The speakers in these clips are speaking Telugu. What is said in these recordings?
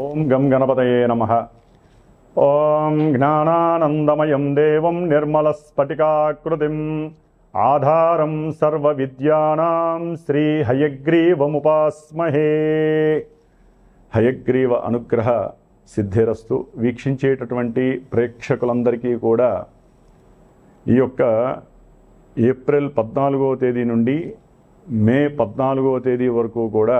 ఓం గం గణపతయే నమః. ఓం జ్ఞానానందమయం దేవం నిర్మలస్ఫటికాకృతిం ఆధారం సర్వవిద్యానాం శ్రీ హయగ్రీవముపాస్మహే. హయగ్రీవ అనుగ్రహ సిద్ధిరస్తు. వీక్షించేటటువంటి ప్రేక్షకులందరికీ కూడా ఈ యొక్క ఏప్రిల్ 14వ తేదీ నుండి మే 14వ తేదీ వరకు కూడా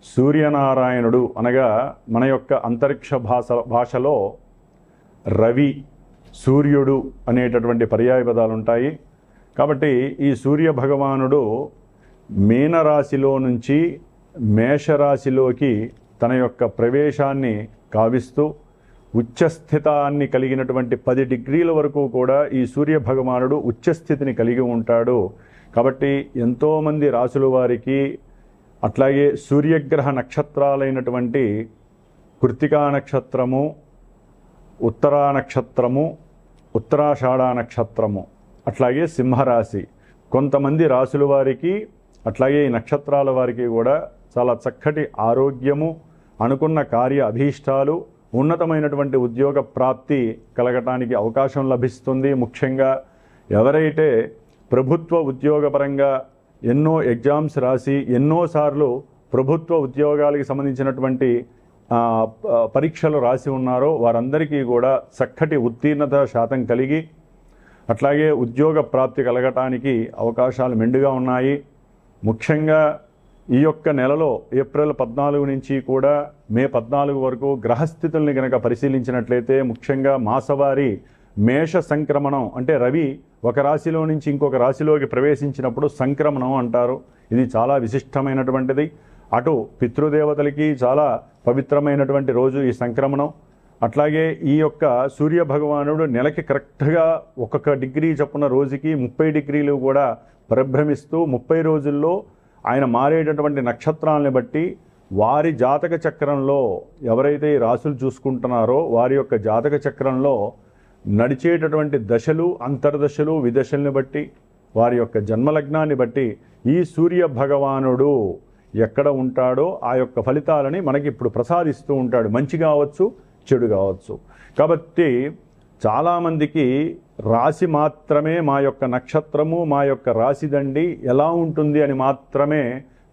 సూర్యనారాయణుడు అనగా మన యొక్క అంతరిక్ష భాషలో రవి, సూర్యుడు అనేటటువంటి పర్యాయ పదాలు ఉంటాయి. కాబట్టి ఈ సూర్య భగవానుడు మీనరాశిలో నుంచి మేషరాశిలోకి తన యొక్క ప్రవేశాన్ని కావిస్తూ ఉచ్చస్థితాన్ని కలిగినటువంటి 10 డిగ్రీల వరకు కూడా ఈ సూర్య భగవానుడు ఉచ్చస్థితిని కలిగి ఉంటాడు. కాబట్టి ఎంతోమంది రాసుల వారికి అట్లాగే సూర్యగ్రహ నక్షత్రాలైనటువంటి కృత్తికా నక్షత్రము, ఉత్తరా నక్షత్రము, ఉత్తరాషాఢ నక్షత్రము, అట్లాగే సింహరాశి, కొంతమంది రాసుల వారికి అట్లాగే ఈ నక్షత్రాల వారికి కూడా చాలా చక్కటి ఆరోగ్యము, అనుకున్న కార్య అభీష్టాలు, ఉన్నతమైనటువంటి ఉద్యోగ ప్రాప్తి కలగటానికి అవకాశం లభిస్తుంది. ముఖ్యంగా ఎవరైతే ప్రభుత్వ ఉద్యోగపరంగా ఎన్నో ఎగ్జామ్స్ రాసి ఎన్నోసార్లు ప్రభుత్వ ఉద్యోగాలకు సంబంధించినటువంటి పరీక్షలు రాసి ఉన్నారో వారందరికీ కూడా చక్కటి ఉత్తీర్ణత శాతం కలిగి అట్లాగే ఉద్యోగ ప్రాప్తి కలగటానికి అవకాశాలు మెండుగా ఉన్నాయి. ముఖ్యంగా ఈ యొక్క నెలలో ఏప్రిల్ 14 నుంచి కూడా మే 14 వరకు గ్రహస్థితుల్ని కనుక పరిశీలించినట్లయితే ముఖ్యంగా మాసవారి మేష సంక్రమణం అంటే రవి ఒక రాశిలో నుంచి ఇంకొక రాశిలోకి ప్రవేశించినప్పుడు సంక్రమణం అంటారు. ఇది చాలా విశిష్టమైనటువంటిది. అటు పితృదేవతలకి చాలా పవిత్రమైనటువంటి రోజు ఈ సంక్రమణం. అట్లాగే ఈ యొక్క సూర్య భగవానుడు నెలకి కరెక్ట్గా 1 డిగ్రీ చొప్పున రోజుకి 30 డిగ్రీలు కూడా పరిభ్రమిస్తూ 30 రోజుల్లో ఆయన మారేటటువంటి నక్షత్రాలని బట్టి వారి జాతక చక్రంలో ఎవరైతే ఈ రాశులు చూసుకుంటున్నారో వారి యొక్క జాతక చక్రంలో నడిచేటటువంటి దశలు, అంతర్దశలు, విదశల్ని బట్టి వారి యొక్క జన్మలగ్నాన్ని బట్టి ఈ సూర్య భగవానుడు ఎక్కడ ఉంటాడో ఆ యొక్క ఫలితాలని మనకి ఇప్పుడు ప్రసాదిస్తూ ఉంటాడు. మంచి కావచ్చు, చెడు కావచ్చు. కాబట్టి చాలామందికి రాశి మాత్రమే మా యొక్క నక్షత్రము, మా యొక్క రాశిదండి ఎలా ఉంటుంది అని మాత్రమే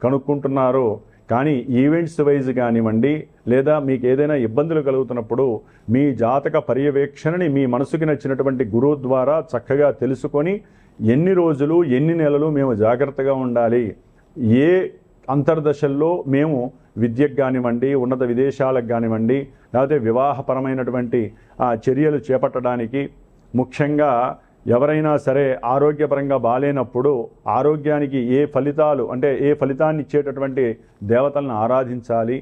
కనుక్కుంటున్నారు. కానీ ఈవెంట్స్ వైజ్ కానివ్వండి లేదా మీకు ఏదైనా ఇబ్బందులు కలుగుతున్నప్పుడు మీ జాతక పర్యవేక్షణని మీ మనసుకి నచ్చినటువంటి గురువు ద్వారా చక్కగా తెలుసుకొని ఎన్ని రోజులు ఎన్ని నెలలు మేము జాగ్రత్తగా ఉండాలి, ఏ అంతర్దశల్లో మేము విద్యకు కానివ్వండి, ఉన్నత విదేశాలకు కానివ్వండి, లేకపోతే వివాహపరమైనటువంటి చర్యలు చేపట్టడానికి, ముఖ్యంగా ఎవరైనా సరే ఆరోగ్యపరంగా బాలేనప్పుడు ఆరోగ్యానికి ఏ ఫలితాలు అంటే ఏ ఫలితాన్ని ఇచ్చేటటువంటి దేవతలను ఆరాధించాలి,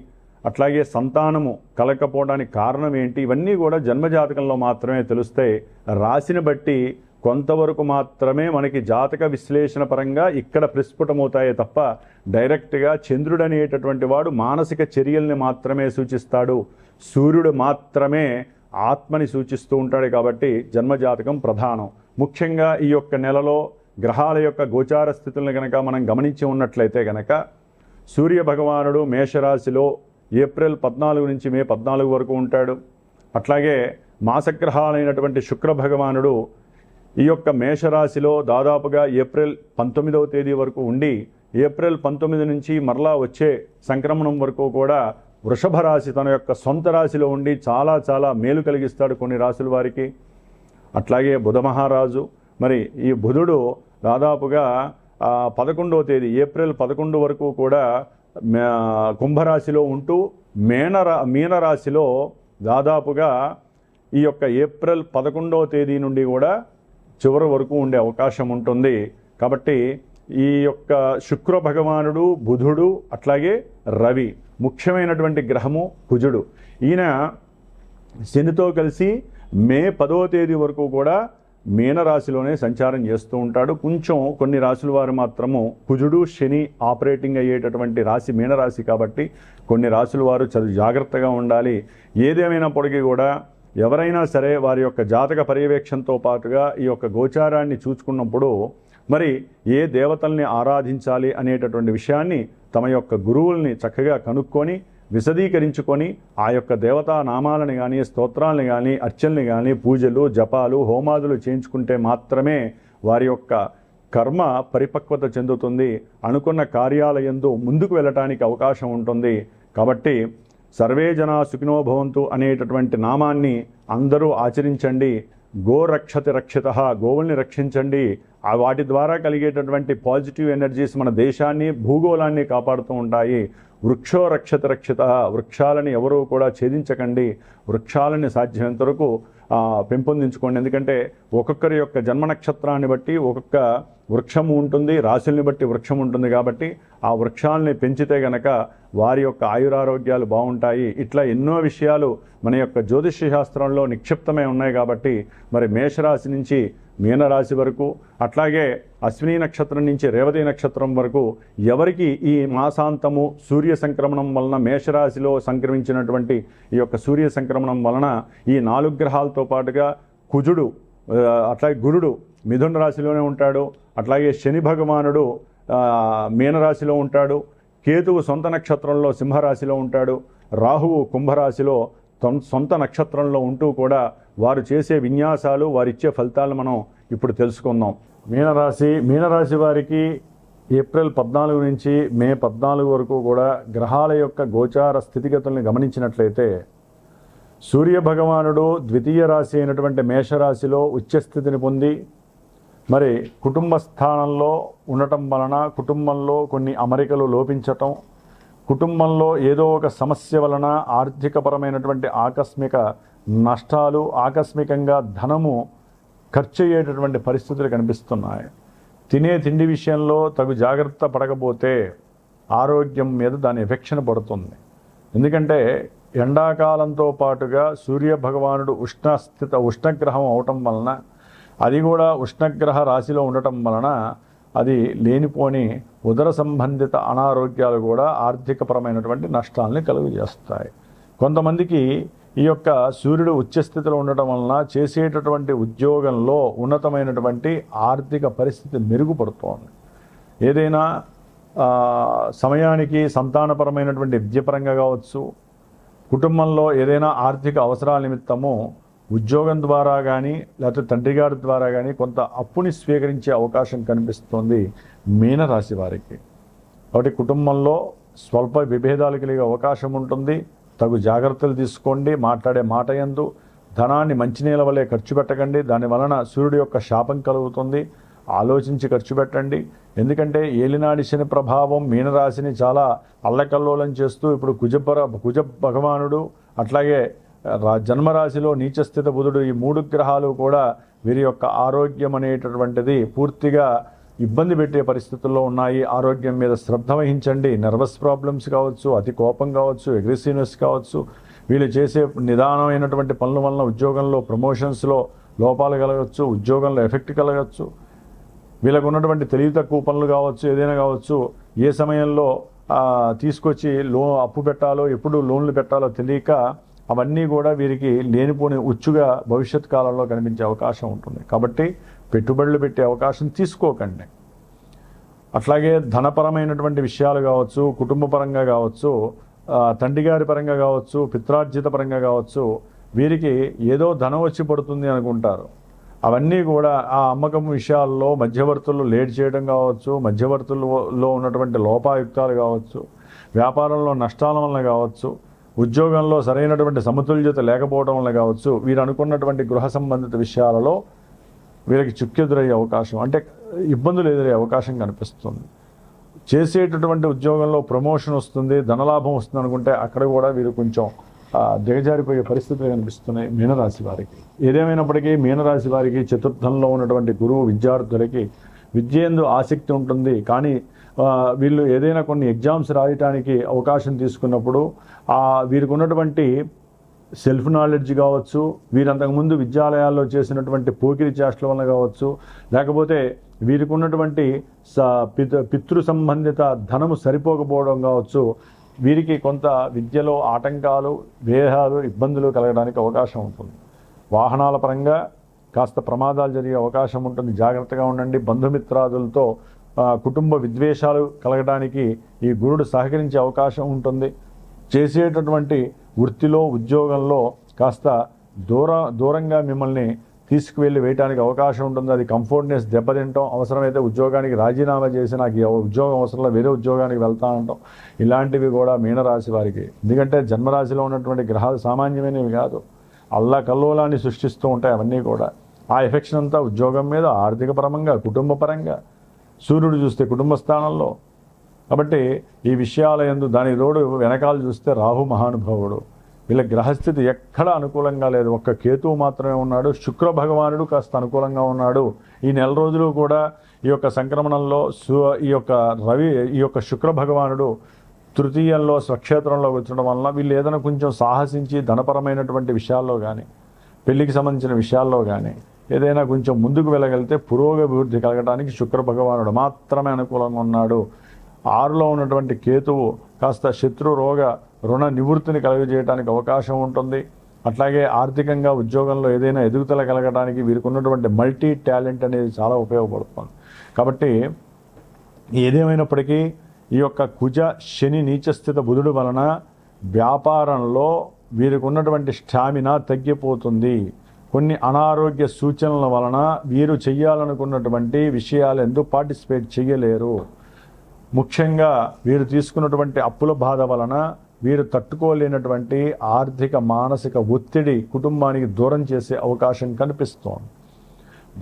అట్లాగే సంతానము కలగకపోవడానికి కారణం ఏంటి, ఇవన్నీ కూడా జన్మజాతకంలో మాత్రమే తెలుస్తాయి. రాశిని బట్టి కొంతవరకు మాత్రమే మనకి జాతక విశ్లేషణ పరంగా ఇక్కడ ప్రస్ఫుటమవుతాయే తప్ప డైరెక్ట్గా చంద్రుడు అనేటటువంటి వాడు మానసిక చర్యల్ని మాత్రమే సూచిస్తాడు, సూర్యుడు మాత్రమే ఆత్మని సూచిస్తూ ఉంటాడు. కాబట్టి జన్మజాతకం ప్రధానం. ముఖ్యంగా ఈ యొక్క నెలలో గ్రహాల యొక్క గోచార స్థితులను కనుక మనం గమనించి ఉన్నట్లయితే కనుక సూర్య భగవానుడు మేషరాశిలో ఏప్రిల్ 14 నుంచి మే 14 వరకు ఉంటాడు. అట్లాగే మాసగ్రహాలైనటువంటి శుక్ర భగవానుడు ఈ యొక్క మేషరాశిలో దాదాపుగా ఏప్రిల్ 19వ తేదీ వరకు ఉండి ఏప్రిల్ 19 నుంచి మరలా వచ్చే సంక్రమణం వరకు కూడా వృషభ రాశి తన యొక్క సొంత రాశిలో ఉండి చాలా చాలా మేలు కలిగిస్తాడు కొన్ని రాశుల వారికి. అట్లాగే బుధ మహారాజు, మరి ఈ బుధుడు దాదాపుగా 11వ తేదీ ఏప్రిల్ 11 వరకు కూడా కుంభరాశిలో ఉంటూ మీనరాశిలో దాదాపుగా ఈ యొక్క ఏప్రిల్ 11వ తేదీ నుండి కూడా చివరి వరకు ఉండే అవకాశం ఉంటుంది. కాబట్టి ఈ యొక్క శుక్ర భగవానుడు, బుధుడు, అట్లాగే రవి, ముఖ్యమైనటువంటి గ్రహము కుజుడు. ఈయన శనితో కలిసి మే 10వ తేదీ వరకు కూడా మీనరాశిలోనే సంచారం చేస్తూ ఉంటాడు. కొంచెం కొన్ని రాశుల వారు మాత్రము కుజుడు శని ఆపరేటింగ్ అయ్యేటటువంటి రాశి మీనరాశి కాబట్టి కొన్ని రాశుల వారు జాగ్రత్తగా ఉండాలి. ఏదేమైనప్పటికీ కూడా ఎవరైనా సరే వారి యొక్క జాతక పర్యవేక్షణతో పాటుగా ఈ యొక్క గోచారాన్ని చూసుకున్నప్పుడు మరి ఏ దేవతల్ని ఆరాధించాలి అనేటటువంటి విషయాన్ని తమ యొక్క గురువుల్ని చక్కగా కనుక్కొని విశదీకరించుకొని ఆ యొక్క దేవతా నామాలను కానీ స్తోత్రాలను కానీ అర్చనలు కానీ పూజలు జపాలు హోమాదులు చేయించుకుంటే మాత్రమే వారి యొక్క కర్మ పరిపక్వత చెందుతుంది, అనుకున్న కార్యాలయందు ముందుకు వెళ్ళటానికి అవకాశం ఉంటుంది. కాబట్టి సర్వే జనా సుఖినో భవంతు అనేటటువంటి నామాన్ని అందరూ ఆచరించండి. గో రక్షతి రక్షిత, గోవుల్ని రక్షించండి. వాటి ద్వారా కలిగేటటువంటి పాజిటివ్ ఎనర్జీస్ మన దేశాన్ని భూగోళాన్ని కాపాడుతూ ఉంటాయి. వృక్షో రక్షతి రక్షిత, వృక్షాలని ఎవరూ కూడా ఛేదించకండి, వృక్షాలని సాధ్యమైనంత వరకు పెంపొందించుకోండి. ఎందుకంటే ఒక్కొక్కరి యొక్క జన్మ నక్షత్రాన్ని బట్టి ఒక్కొక్క వృక్షము ఉంటుంది, రాశుల్ని బట్టి వృక్షం ఉంటుంది. కాబట్టి ఆ వృక్షాలని పెంచితే గనక వారి యొక్క ఆయురారోగ్యాలు బాగుంటాయి. ఇట్లా ఎన్నో విషయాలు మన యొక్క జ్యోతిష్య శాస్త్రంలో నిక్షిప్తమై ఉన్నాయి. కాబట్టి మరి మేషరాశి నుంచి మీనరాశి వరకు, అట్లాగే అశ్విని నక్షత్రం నుంచి రేవతి నక్షత్రం వరకు ఎవరికి ఈ మాసాంతము సూర్య సంక్రమణం వలన మేషరాశిలో సంక్రమించినటువంటి ఈ యొక్క సూర్య సంక్రమణం వలన ఈ 4 గ్రహాలతో పాటుగా కుజుడు, అట్లాగే గురుడు మిథున రాశిలోనే ఉంటాడు, అట్లాగే శని భగవానుడు మీనరాశిలో ఉంటాడు, కేతువు సొంత నక్షత్రంలో సింహరాశిలో ఉంటాడు, రాహువు కుంభరాశిలో సొంత నక్షత్రంలో ఉంటూ కూడా వారు చేసే విన్యాసాలు, వారిచ్చే ఫలితాలు మనం ఇప్పుడు తెలుసుకుందాం. మీనరాశి వారికి ఏప్రిల్ 14 నుంచి మే 14 వరకు కూడా గ్రహాల యొక్క గోచార స్థితిగతుల్ని గమనించినట్లయితే సూర్య భగవానుడు ద్వితీయ రాశి అయినటువంటి మేషరాశిలో ఉచ్చస్థితిని పొంది మరి కుటుంబ స్థానంలో ఉండటం వలన కుటుంబంలో కొన్ని అమరికలు లోపించటం, కుటుంబంలో ఏదో ఒక సమస్య వలన ఆర్థికపరమైనటువంటి ఆకస్మిక నష్టాలు, ఆకస్మికంగా ధనము ఖర్చు అయ్యేటటువంటి పరిస్థితులు కనిపిస్తున్నాయి. తినే తిండి విషయంలో తగు జాగ్రత్త పడకపోతే ఆరోగ్యం మీద దాని ఎఫెక్షన్ పడుతుంది. ఎందుకంటే ఎండాకాలంతో పాటుగా సూర్య భగవానుడు ఉష్ణగ్రహం అవటం వలన, అది కూడా ఉష్ణగ్రహ రాశిలో ఉండటం వలన అది లేనిపోని ఉదర సంబంధిత అనారోగ్యాలు కూడా ఆర్థికపరమైనటువంటి నష్టాలని కలుగజేస్తాయి. కొంతమందికి ఈ యొక్క సూర్యుడు ఉచ్చస్థితిలో ఉండటం వలన చేసేటటువంటి ఉద్యోగంలో ఉన్నతమైనటువంటి ఆర్థిక పరిస్థితి మెరుగుపడుతోంది. ఏదైనా సమయానికి సంతానపరమైనటువంటి విద్యపరంగా కావచ్చు, కుటుంబంలో ఏదైనా ఆర్థిక అవసరాల నిమిత్తము ఉద్యోగం ద్వారా కానీ లేకపోతే తండ్రి గారి ద్వారా కానీ కొంత అప్పుని స్వీకరించే అవకాశం కనిపిస్తుంది మీనరాశి వారికి. కాబట్టి కుటుంబంలో స్వల్ప విభేదాలు కలిగే అవకాశం ఉంటుంది. తగు జాగ్రత్తలు తీసుకోండి. మాట్లాడే మాట యందు ధనాన్ని మంచినీళ్ళ వలె ఖర్చు పెట్టకండి. దాని వలన సూర్యుడి యొక్క శాపం కలుగుతుంది. ఆలోచించి ఖర్చు పెట్టండి. ఎందుకంటే ఏలినాడి శని ప్రభావం మీనరాశిని చాలా అల్లకల్లోలం చేస్తూ ఇప్పుడు కుజ భగవానుడు, అట్లాగే జన్మరాశిలో నీచస్థిత బుధుడు, ఈ 3 గ్రహాలు కూడా వీరి యొక్క ఆరోగ్యం అనేటటువంటిది పూర్తిగా ఇబ్బంది పెట్టే పరిస్థితుల్లో ఉన్నాయి. ఆరోగ్యం మీద శ్రద్ధ వహించండి. నర్వస్ ప్రాబ్లమ్స్ కావచ్చు, అతి కోపం కావచ్చు, అగ్రెసివ్నెస్ కావచ్చు, వీళ్ళు చేసే నిదానమైనటువంటి పనుల వలన ఉద్యోగంలో ప్రమోషన్స్లో లోపాలు కలగవచ్చు, ఉద్యోగంలో ఎఫెక్ట్ కలగచ్చు. వీళ్ళకు ఉన్నటువంటి తెలివి తక్కువ పనులు కావచ్చు, ఏదైనా కావచ్చు, ఏ సమయంలో తీసుకొచ్చి అప్పు పెట్టాలో, ఎప్పుడు లోన్లు పెట్టాలో తెలియక అవన్నీ కూడా వీరికి లేనిపోని ఉచ్చుగా భవిష్యత్ కాలంలో కనిపించే అవకాశం ఉంటుంది. కాబట్టి పెట్టుబడులు పెట్టే అవకాశం తీసుకోకండి. అట్లాగే ధనపరమైనటువంటి విషయాలు కావచ్చు, కుటుంబపరంగా కావచ్చు, తండ్రి గారి పరంగా కావచ్చు, పిత్రార్జిత పరంగా కావచ్చు, వీరికి ఏదో ధనం వచ్చి పడుతుంది అనుకుంటారు. అవన్నీ కూడా ఆ అమ్మకం విషయాల్లో మధ్యవర్తులు లేట్ చేయడం కావచ్చు, మధ్యవర్తుల్లో ఉన్నటువంటి లోపాయుక్తాలు కావచ్చు, వ్యాపారంలో నష్టాల వలన కావచ్చు, ఉద్యోగంలో సరైనటువంటి సమతుల్యత లేకపోవడం వల్ల కావచ్చు, వీరు అనుకున్నటువంటి గృహ సంబంధిత విషయాలలో వీరికి చిక్కెదురయ్యే అవకాశం, అంటే ఇబ్బందులు ఎదురయ్యే అవకాశం కనిపిస్తుంది. చేసేటటువంటి ఉద్యోగంలో ప్రమోషన్ వస్తుంది, ధనలాభం వస్తుంది అనుకుంటే అక్కడ కూడా వీరు కొంచెం దిగజారిపోయే పరిస్థితులు కనిపిస్తున్నాయి మీనరాశి వారికి. ఏదేమైనప్పటికీ మీనరాశి వారికి చతుర్థంలో ఉన్నటువంటి గురువు విద్యార్థులకి విద్యందు ఆసక్తి ఉంటుంది. కానీ వీళ్ళు ఏదైనా కొన్ని ఎగ్జామ్స్ రాయటానికి అవకాశం తీసుకున్నప్పుడు వీరికి ఉన్నటువంటి సెల్ఫ్ నాలెడ్జ్ కావచ్చు, వీరంతకుముందు విద్యాలయాల్లో చేసినటువంటి పోకిరి చేష్టల వల్ల కావచ్చు, లేకపోతే వీరికి ఉన్నటువంటి పితృ సంబంధిత ధనము సరిపోకపోవడం కావచ్చు, వీరికి కొంత విద్యలో ఆటంకాలు, వేహాలు, ఇబ్బందులు కలగడానికి అవకాశం ఉంటుంది. వాహనాల పరంగా కాస్త ప్రమాదాలు జరిగే అవకాశం ఉంటుంది. జాగ్రత్తగా ఉండండి. బంధుమిత్రాదులతో కుటుంబ విద్వేషాలు కలగడానికి ఈ గురుడు సహకరించే అవకాశం ఉంటుంది. చేసేటటువంటి వృత్తిలో ఉద్యోగంలో కాస్త దూరంగా మిమ్మల్ని తీసుకువెళ్ళి వేయడానికి అవకాశం ఉంటుంది. అది కంఫర్ట్నెస్ దెబ్బతింటాం, అవసరమైతే ఉద్యోగానికి రాజీనామా చేసి నాకు ఈ ఉద్యోగం అవసరంలో వేరే ఉద్యోగానికి వెళ్తా ఉంటాం. ఇలాంటివి కూడా మీనరాశి వారికి. ఎందుకంటే జన్మరాశిలో ఉన్నటువంటి గ్రహాలు సామాన్యమైనవి కాదు, అల్లకల్లోలాన్ని సృష్టిస్తూ ఉంటాయి అవన్నీ కూడా. ఆ ఎఫెక్షన్ అంతా ఉద్యోగం మీద, ఆర్థిక పరంగా, కుటుంబ పరంగా. సూర్యుడు చూస్తే కుటుంబ స్థానంలో. కాబట్టి ఈ విషయాల యందు దాని తోడు వెనకాల చూస్తే రాహు మహానుభావుడు. వీళ్ళ గ్రహస్థితి ఎక్కడా అనుకూలంగా లేదు. ఒక్క కేతువు మాత్రమే ఉన్నాడు. శుక్ర భగవానుడు కాస్త అనుకూలంగా ఉన్నాడు. ఈ నెల రోజులు కూడా ఈ యొక్క సంక్రమణంలో ఈ యొక్క శుక్ర భగవానుడు తృతీయంలో స్వక్షేత్రంలో వచ్చడం వలన వీళ్ళు ఏదైనా కొంచెం సాహసించి ధనపరమైనటువంటి విషయాల్లో కానీ, పెళ్లికి సంబంధించిన విషయాల్లో కానీ ఏదైనా కొంచెం ముందుకు వెళ్ళగలిగితే పురోగభివృద్ధి కలగడానికి శుక్ర భగవానుడు మాత్రమే అనుకూలంగా ఉన్నాడు. 6లో ఉన్నటువంటి కేతువు కాస్త శత్రు రోగ రుణ నివృత్తిని కలుగజేయడానికి అవకాశం ఉంటుంది. అట్లాగే ఆర్థికంగా ఉద్యోగంలో ఏదైనా ఎదుగుదల కలగడానికి వీరికి ఉన్నటువంటి మల్టీ టాలెంట్ అనేది చాలా ఉపయోగపడుతుంది. కాబట్టి ఏదేమైనప్పటికీ ఈ యొక్క కుజ శని నీచస్థిత బుధుడు వలన వ్యాపారంలో వీరికి ఉన్నటువంటి స్టామినా తగ్గిపోతుంది. కొన్ని అనారోగ్య సూచనల వలన వీరు చేయాలనుకున్నటువంటి విషయాలు ఎందుకు పార్టిసిపేట్ చేయలేరు. ముఖ్యంగా వీరు తీసుకున్నటువంటి అప్పుల బాధ వలన వీరు తట్టుకోలేనటువంటి ఆర్థిక మానసిక ఒత్తిడి కుటుంబానికి దూరం చేసే అవకాశం కనిపిస్తోంది.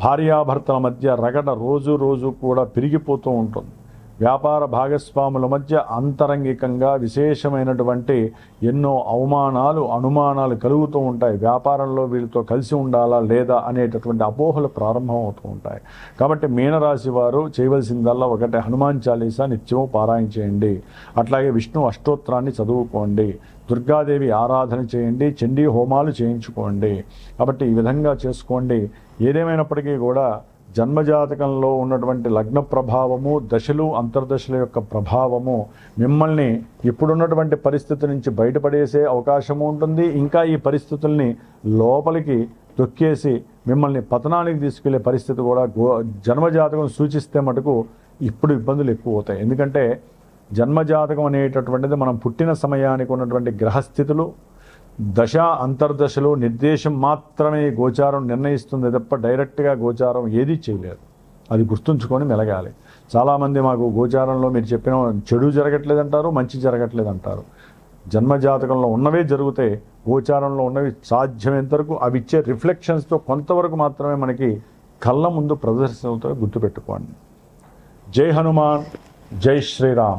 భార్యాభర్తల మధ్య రగడ రోజు కూడా పెరిగిపోతూ ఉంటుంది. వ్యాపార భాగస్వాముల మధ్య అంతరంగికంగా విశేషమైనటువంటి ఎన్నో అవమానాలు, అనుమానాలు కలుగుతూ ఉంటాయి. వ్యాపారంలో వీరితో కలిసి ఉండాలా లేదా అనేటటువంటి అపోహలు ప్రారంభం అవుతూ ఉంటాయి. కాబట్టి మీనరాశి వారు చేయవలసిందల్లా ఒకటే, హనుమాన్ చాలీసా నిత్యము పారాయణ చేయండి. అట్లాగే విష్ణు అష్టోత్తరాన్ని చదువుకోండి, దుర్గాదేవి ఆరాధన చేయండి, చండీ హోమాలు చేయించుకోండి. కాబట్టి ఈ విధంగా చేసుకోండి. ఏదేమైనప్పటికీ కూడా జన్మజాతకంలో ఉన్నటువంటి లగ్న ప్రభావము, దశలు, అంతర్దశల యొక్క ప్రభావము మిమ్మల్ని ఇప్పుడున్నటువంటి పరిస్థితి నుంచి బయటపడేసే అవకాశము ఉంటుంది. ఇంకా ఈ పరిస్థితుల్ని లోపలికి తొక్కేసి మిమ్మల్ని పతనానికి తీసుకెళ్లే పరిస్థితి కూడా జన్మజాతకం సూచిస్తే మటుకు ఇప్పుడు ఇబ్బందులు ఎక్కువ అవుతాయి. ఎందుకంటే జన్మజాతకం అనేటటువంటిది మనం పుట్టిన సమయానికి ఉన్నటువంటి గ్రహస్థితులు, దశ, అంతర్దశలు, నిర్దేశం మాత్రమే గోచారం నిర్ణయిస్తుంది తప్ప డైరెక్ట్గా గోచారం ఏదీ చేయలేదు. అది గుర్తుంచుకొని మెలగాలి. చాలామంది మాకు గోచారంలో మీరు చెప్పిన చెడు జరగట్లేదంటారు, మంచి జరగట్లేదంటారు. జన్మజాతకంలో ఉన్నవే జరుగుతాయి, గోచారంలో ఉన్నవి సాధ్యమైనంత వరకు అవి ఇచ్చే రిఫ్లెక్షన్స్తో కొంతవరకు మాత్రమే మనకి కళ్ళ ముందు ప్రదర్శనలతో గుర్తుపెట్టుకోండి. జై హనుమాన్, జై శ్రీరామ్.